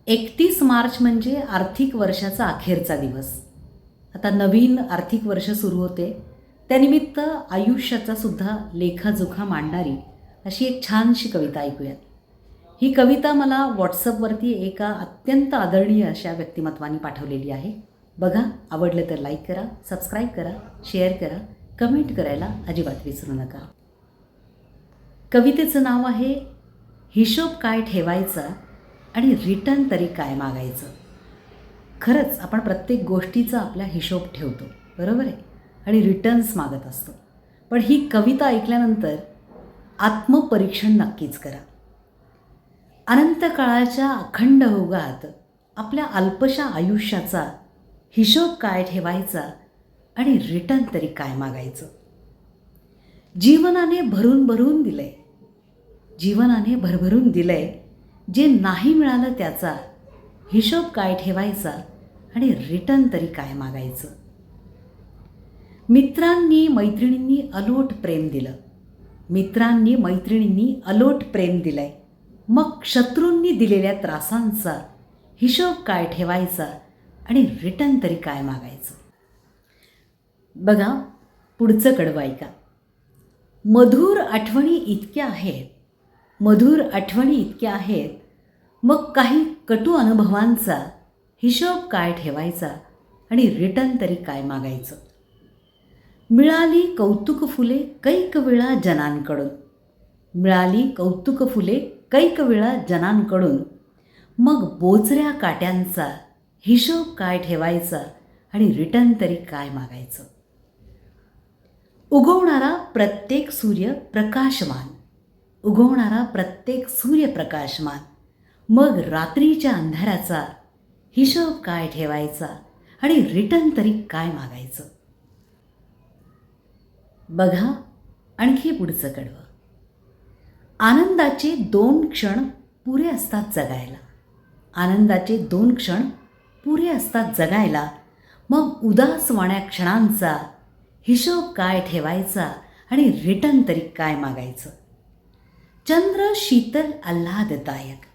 31 मार्च म्हणजे आर्थिक वर्षाचा अखेरचा दिवस. आता नवीन आर्थिक वर्ष सुरू होते. त्यानिमित्त आयुष्याचा सुद्धा लेखाजोखा मांडणारी अशी एक छानशी कविता ऐकूयात. ही कविता मला व्हॉट्सअपवरती एका अत्यंत आदरणीय अशा व्यक्तिमत्वाने पाठवलेली आहे. बघा, आवडलं तर लाईक करा, सबस्क्राईब करा, शेअर करा, कमेंट करायला अजिबात विसरू नका. कवितेचं नाव आहे हिशोब काय ठेवायचा आणि रिटर्न तरी काय मागायचं. खरंच आपण प्रत्येक गोष्टीचा आपला हिशोब ठेवतो, बरोबर आहे, आणि रिटर्न्स मागत असतो. पण ही कविता ऐकल्यानंतर आत्मपरीक्षण नक्कीच करा. अनंत काळाच्या अखंड ओघात आपल्या अल्पशा आयुष्याचा हिशोब काय ठेवायचा आणि रिटर्न तरी काय मागायचं. जीवनाने भरून भरून दिलंय, जीवनाने भरभरून दिलंय. जे नाही मिळालं त्याचा हिशोब काय ठेवायचा आणि रिटर्न तरी काय मागायचं. मित्रांनी मैत्रिणींनी अलोट प्रेम दिलं, मित्रांनी मैत्रिणींनी अलोट प्रेम दिलंय. मग शत्रूंनी दिलेल्या त्रासांचा हिशोब काय ठेवायचा आणि रिटर्न तरी काय मागायचं. बघा, पुढचं कडवं ऐका. मधुर आठवणी इतक्या आहेत, मधुर आठवणी इतक्या आहेत, मग काही कटू अनुभवांचा हिशोब काय ठेवायचा आणि रिटर्न तरी काय मागायचं. मिळाली कौतुक फुले कैक वेळा जनांकडून, मिळाली कौतुक फुले कैक वेळा जनांकडून, मग बोचऱ्या काट्यांचा हिशोब काय ठेवायचा आणि रिटर्न तरी काय मागायचं. उगवणारा प्रत्येक सूर्य प्रकाशमान, उगवणारा प्रत्येक सूर्य प्रकाशमान, मग रात्रीच्या अंधाराचा हिशोब काय ठेवायचा आणि रिटर्न तरी काय मागायचं. बघा, आणखी पुढचं कडवं. आनंदाचे 2 क्षण पुरे असतात जगायला, आनंदाचे 2 क्षण पुरे असतात जगायला, मग उदासवाण्या क्षणांचा हिशोब काय ठेवायचा आणि रिटर्न तरी काय मागायचं. चंद्र शीतल आल्हाददायक,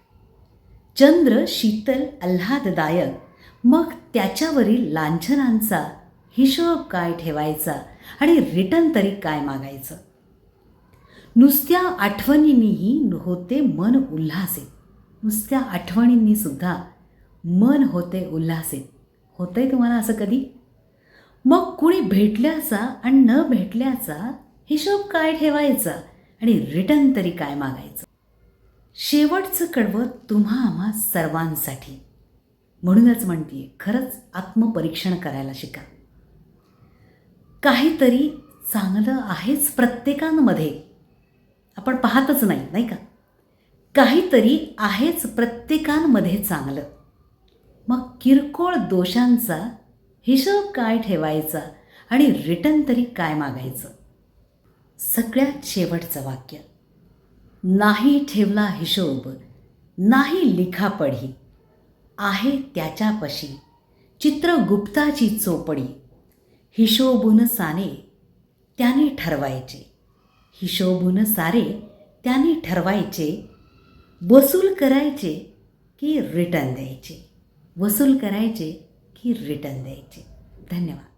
चंद्र शीतल आल्हाददायक, मग त्याच्यावरील लांछनांचा हिशोब काय ठेवायचा आणि रिटर्न तरी काय मागायचं. नुसत्या आठवणींनीही होते मन उल्हासित, नुसत्या आठवणींनी सुद्धा मन होते उल्हासित. होतंय तुम्हाला असं कधी? मग कुणी भेटल्याचा आणि न भेटल्याचा हिशोब काय ठेवायचा आणि रिटर्न तरी काय मागायचं. शेवटचं कडवं तुम्हा आम्हा सर्वांसाठी. म्हणूनच म्हणते, खरंच आत्मपरीक्षण करायला शिका. काहीतरी चांगलं आहेच प्रत्येकांमध्ये, आपण पाहतच नाही, नाही का? काहीतरी आहेच प्रत्येकांमध्ये चांगलं, मग किरकोळ दोषांचा हिशोब काय ठेवायचा आणि रिटर्न तरी काय मागायचं. सगळ्यात शेवटचं वाक्य. नाही ठेवला हिशोब, नाही लिखापढी, आहे त्याच्यापशी चित्रगुप्ताची चोपडी. हिशोबून सारे त्याने ठरवायचे, हिशोबून सारे त्याने ठरवायचे. वसूल करायचे की रिटर्न द्यायचे, वसूल करायचे की रिटर्न द्यायचे. धन्यवाद.